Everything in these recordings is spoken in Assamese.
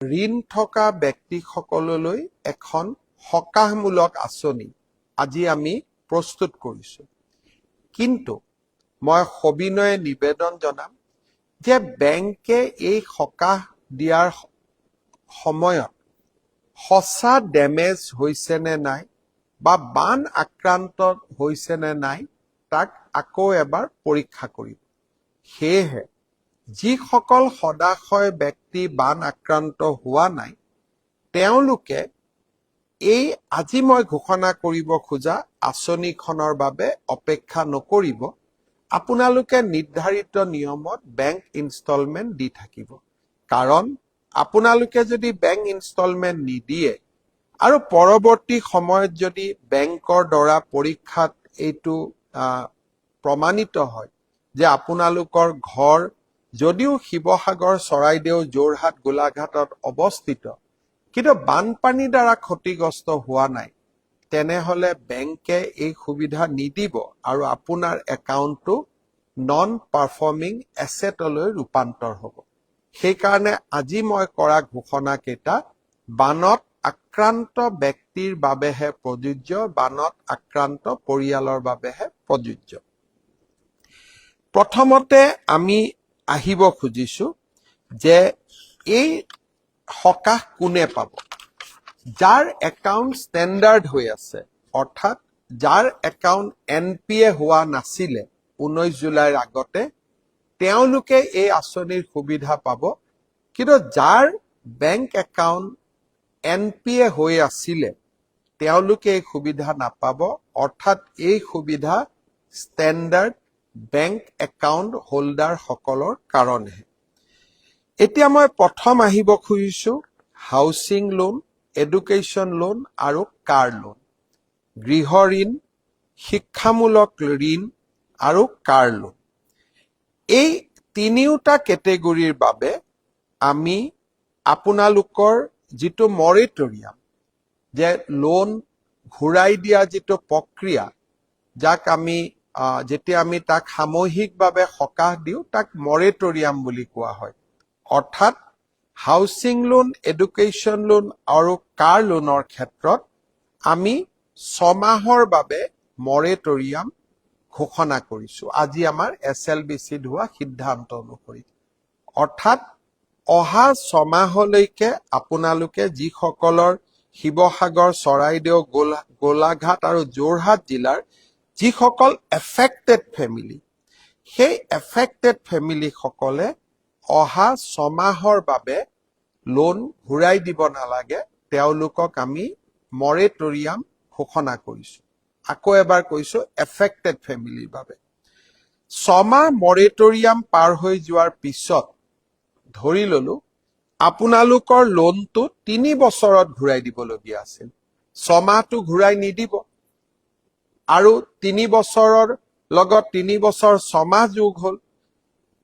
ঋণ থকা ব্যক্তিসকললৈ এখন সকাহমূলক আঁচনি আজি আমি প্ৰস্তুত কৰিছো। কিন্তু মই সবিনয়ে নিবেদন জনাম যে বেংকে এই সকাহ দিয়াৰ সময়ত সঁচা ডেমেজ হৈছে নে নাই বা বান আক্ৰান্ত হৈছে নে নাই তাক আকৌ এবাৰ পৰীক্ষা কৰিব। সেয়েহে যিসকল সদাশয় ব্যক্তি বান আক্ৰান্ত হোৱা নাই তেওঁলোকে এই আজি মই ঘোষণা কৰিব খোজা আঁচনিখনৰ বাবে অপেক্ষা নকৰিব। আপোনালোকে নিৰ্ধাৰিত নিয়মত বেংক ইনষ্টলমেণ্ট দি থাকিব। কাৰণ আপোনালোকে যদি বেংক ইনষ্টলমেণ্ট নিদিয়ে আৰু পৰৱৰ্তী সময়ত যদি বেংকৰ দ্বাৰা পৰীক্ষাত এইটো প্ৰমাণিত হয় যে আপোনালোকৰ ঘৰ যদিও শিৱসাগৰ, চৰাইদেউ, যোৰহাট, গোলাঘাটত অৱস্থিত কিন্তু বানপানীৰ দ্বাৰা ক্ষতিগ্ৰস্ত হোৱা নাই, তেনেহলে বেংকে এই সুবিধা নিদিব আৰু আপোনাৰ একাউণ্টটো নন পাৰফৰ্মিং এছেটলৈ ৰূপান্তৰ হ'ব। সেইকাৰণে আজি মই কৰা ঘোষণা কেইটা বানত আক্ৰান্ত ব্যক্তিৰ বাবেহে প্ৰযোজ্য, বানত আক্ৰান্ত পৰিয়ালৰ বাবেহে প্ৰযোজ্য। প্ৰথমতে আমি আহিব খুজিছো যে এই সকাহ কোনে পাব? যাৰ একাউণ্ট ষ্টেণ্ডাৰ্ড হৈ আছে, অৰ্থাৎ যাৰ একাউণ্ট NPA হোৱা নাছিলে 19 জুলাইৰ আগতে, তেওঁলোকে এই আঁচনিৰ সুবিধা পাব। কিন্তু যাৰ বেংক একাউণ্ট NPA হৈ আছিলে তেওঁলোকে এই সুবিধা নাপাব। অৰ্থাৎ এই সুবিধা ষ্টেণ্ডাৰ্ড বেংক একাউণ্ট হোল্ডাৰ সকলৰ কাৰণেহে। এতিয়া মই প্ৰথম আহিব খুজিছো হাউচিং লোন, এডুকেশ্যন লোন আৰু কাৰ লোন। গৃহ ঋণ, শিক্ষামূলক ঋণ আৰু কাৰ লোন, এই তিনিওটা কেটেগৰীৰ বাবে আমি আপোনালোকৰ যিটো মৰেটৰিয়াম, যে লোন ঘূৰাই দিয়া যিটো প্ৰক্ৰিয়া, যাক আমি যেতিয়া আমি তাক সামূহিকভাৱে সকাহ দিওঁ তাক মৰেটৰিয়াম বুলি কোৱা হয়। অৰ্থাৎ হাউচিং লোন, এডুকেশ্যন লোন আৰু কাৰ লোনৰ ক্ষেত্ৰত আমি 6 মাহৰ বাবে মৰেটৰিয়াম ঘোষণা কৰিছো আজি আমাৰ SLBCত হোৱা সিদ্ধান্ত অনুসৰি। অৰ্থাৎ অহা 6 মাহলৈকে আপোনালোকে যিসকলৰ শিৱসাগৰ, চৰাইদেউ, গোলাঘাট আৰু যোৰহাট জিলাৰ যিসকল এফেক্টেড ফেমিলি, সেই এফেক্টেড ফেমিলি সকলে অহা 6 মাহৰ বাবে লোন ঘূৰাই দিব নালাগে, তেওঁলোকক আমি মৰেটৰিয়াম ঘোষণা কৰিছো। আকৌ এবাৰ কৈছো, এফেক্টেড ফেমিলিৰ বাবে 6 মাহ মৰেটৰিয়াম পাৰ হৈ যোৱাৰ পিছত ধৰি ললো আপোনালোকৰ লোনটো 3 বছৰত ঘূৰাই দিবলগীয়া আছিল, 6 মাহটো ঘূৰাই নিদিব আৰু 3 বছৰৰ লগত 3 বছৰ 6 মাহ যোগ হ'ল।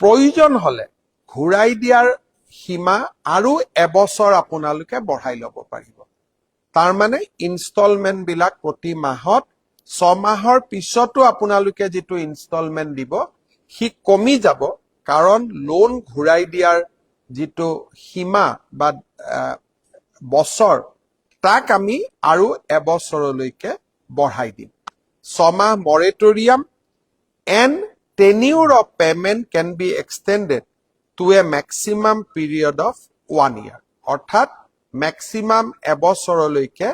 প্ৰয়োজন হলে ঘূৰাই দিয়াৰ সীমা আৰু এবছৰ আপোনালোকে বঢ়াই ল'ব পাৰিব। তাৰমানে ইনষ্টলমেণ্ট বিলাক প্ৰতি মাহত 6 মাহৰ পিছতো আপোনালোকে যিটো ইনষ্টলমেণ্ট দিব সি কমি যাব, কাৰণ লোন ঘূৰাই দিয়াৰ যিটো সীমা বা বছৰ তাক আমি আৰু এবছৰলৈকে বঢ়াই দিম। 6 মাহ moratorium and tenure of payment can be extended to a maximum period of 1 year. অৰ্থাৎ maximum এবছৰলৈকে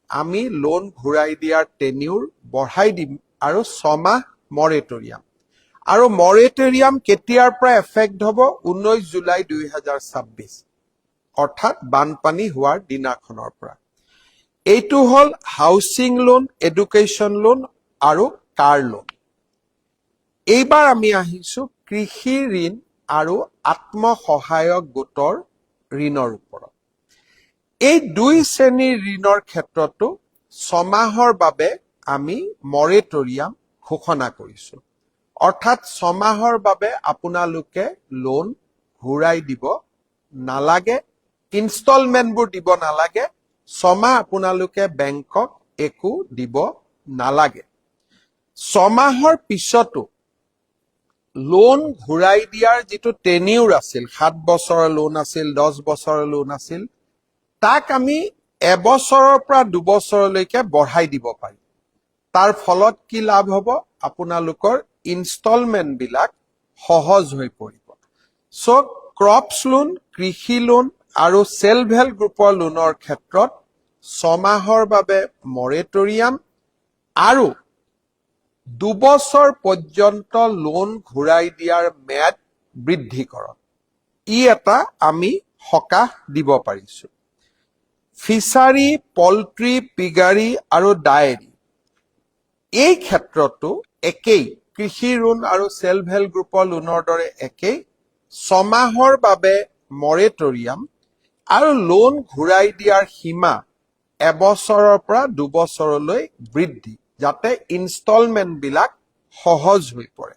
আমি লোন ঘূৰাই দিয়াৰ tenure বঢ়াই দিম আৰু 6 মাহ moratorium। আৰু মৰেটৰিয়াম কেতিয়াৰ পৰা এফেক্ট হ'ব? 19 জুলাই 2026, অৰ্থাৎ বানপানী হোৱাৰ দিনাখনৰ পৰা। এইটো হ'ল হাউচিং লোন, এডুকেশ্যন লোন আৰু কাৰ লোন। এইবাৰ আমি আহিছো কৃষি ঋণ আৰু আত্মসহায়ক গোটৰ ঋণৰ ওপৰত। এই 2 শ্ৰেণীৰ ঋণৰ ক্ষেত্ৰতো 6 মাহৰ বাবে আমি মৰেটৰিয়াম ঘোষণা কৰিছো। অৰ্থাৎ 6 মাহৰ বাবে আপোনালোকে লোন ঘূৰাই দিব নালাগে, ইনষ্টলমেণ্টবোৰ দিব নালাগে, 6 মাহ আপোনালোকে বেংকক একো দিব নালাগে। 6 মাহৰ পিছতো লোন ঘূৰাই দিয়াৰ যিটো টেনিউৰ আছিল 7 বছৰৰ লোন আছিল 10 বছৰৰ লোন আছিল তাক আমি এবছৰৰ পৰা 2 বছৰলৈকে বঢ়াই দিব পাৰি তাৰ ফলত কি লাভ হ'ব আপোনালোকৰ ইনষ্টলমেন্ট বিলাক সহজ হৈ পৰিব সো ক্ৰপছ লোন কৃষি লোন আৰু সেলফ হেল্প গ্ৰুপৰ লোনৰ ক্ষেত্ৰত 6 মাহৰ বাবে মৰেটৰিয়াম আৰু 2 বছৰ পৰ্যন্ত লোন ঘূৰাই দিয়াৰ ম্যাদ বৃদ্ধিকৰণ ই এটা আমি সকাহ দিব পাৰিছো ফিচাৰী পল্ট্ৰি পিগাৰী আৰু ডায়েৰী এই ক্ষেত্ৰতো একেই কৃষি ঋণ আৰু সেলফ হেল্প গ্ৰুপৰ লোনৰ দৰে একেই 6 মাহৰ বাবে মৰেটৰিয়াম আৰু লোন ঘূৰাই দিয়াৰ সীমা এবছৰৰ পৰা 2 বছৰলৈ বৃদ্ধি যাতে ইনষ্টলমেন্ট বিলাক সহজ হৈ পৰে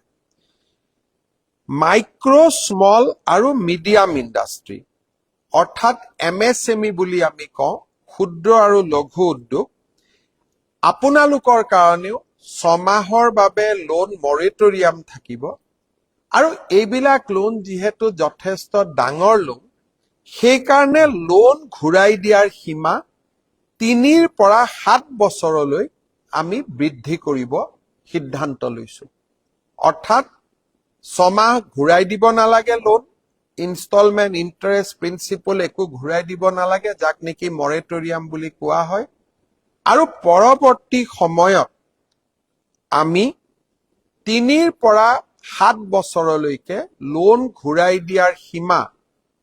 মাইক্ৰো স্মল আৰু মিডিয়াম ইণ্ডাষ্ট্ৰী অৰ্থাৎ এমএসএমই বুলি আমি কওঁ ক্ষুদ্ৰ আৰু লঘু উদ্যোগ আপোনালোকৰ কাৰণেও 6 মাহৰ বাবে লোন মৰেটৰিয়াম থাকিব আৰু এইবিলাক লোন যিহেতু যথেষ্ট ডাঙৰ লোন সেই কাৰণে লোন ঘূৰাই দিয়াৰ সীমা 3 পৰা 7 বছৰলৈ আমি বৃদ্ধি কৰিব সিদ্ধান্ত লৈছো অৰ্থাৎ 6 মাহ ঘূৰাই দিব নালাগে লোন ইনষ্টলমেন্ট ইন্টাৰেষ্ট প্ৰিন্সিপল একো ঘূৰাই দিব নালাগে যাক নেকি মৰেটৰিয়াম বুলি কোৱা হয় আৰু পৰৱৰ্তী সময়ত আমি 3 পৰা 7 বছৰলৈকে লোন ঘূৰাই দিয়াৰ সীমা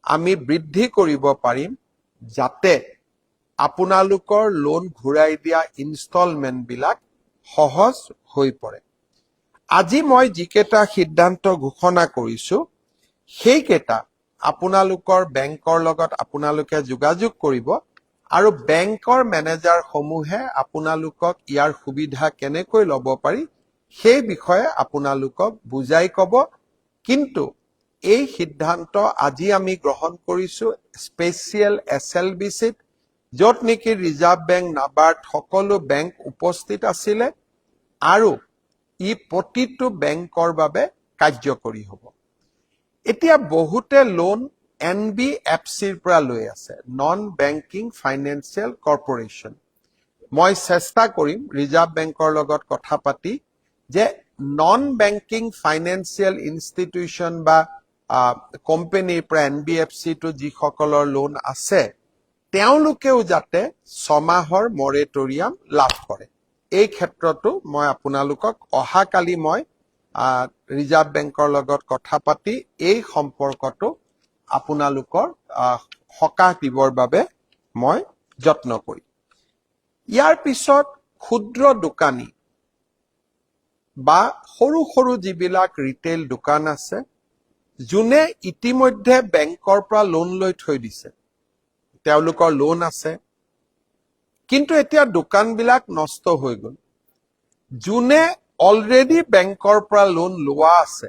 আমি বৃদ্ধি কৰিব পাৰিম যাতে আপোনালোকৰ লোন ঘূৰাই দিয়া ইনষ্টলমেন্ট বিলাক সহজ হৈ পৰে আজি মই যিকেইটা সিদ্ধান্ত ঘোষণা কৰিছো সেইকেইটা আপোনালোকৰ বেংকৰ লগত আপোনালোকে যোগাযোগ কৰিব আৰু বেংকৰ মেনেজাৰ সমূহে আপোনালোকক ইয়াৰ সুবিধা কেনেকৈ ল'ব পাৰি সেই বিষয়ে আপোনালোকক বুজাই ক'ব কিন্তু এই সিদ্ধান্ত আজি আমি গ্ৰহণ কৰিছো স্পেচিয়েল এছএলবিচিত য'ত নেকি ৰিজাৰ্ভ বেংক নাবাৰ্ড সকলো বেংক উপস্থিত আছিলে আৰু ই প্ৰতিটো বেংকৰ বাবে কাৰ্যকৰী হ'ব এতিয়া বহুতে লোন এনবিএফচিৰ পৰা লৈ আছে নন বেংকিং ফাইনেন্সিয়েল কৰ্পোৰেচন মই চেষ্টা কৰিম ৰিজাৰ্ভ বেংকৰ লগত কথা পাতি যে নন বেংকিং ফাইনেন্সিয়েল ইনষ্টিটিউচন বা কোম্পানীৰ পৰা এনবিএফচি টো যিসকলৰ লোন আছে তেওঁলোকেও যাতে 6 মাহৰ মৰেটৰিয়াম লাভ কৰে এই ক্ষেত্ৰতো মই আপোনালোকক অহাকালি মই ৰিজাৰ্ভ বেংকৰ লগত কথা পাতি এই সম্পৰ্কটো আপোনালোকৰ সকাহ দিবৰ বাবে মই যত্ন কৰিম ইয়াৰ পিছত ক্ষুদ্ৰ দোকানী বা সৰু সৰু যিবিলাক ৰিটেইল দোকান আছে যোনে ইতিমধ্যে বেংকৰ পৰা লোন লৈ থৈ দিছে তেওঁলোকৰ লোন আছে কিন্তু এতিয়া দোকানবিলাক নষ্ট হৈ গ'ল যোনে অলৰেডি বেংকৰ পৰা লোন লোৱা আছে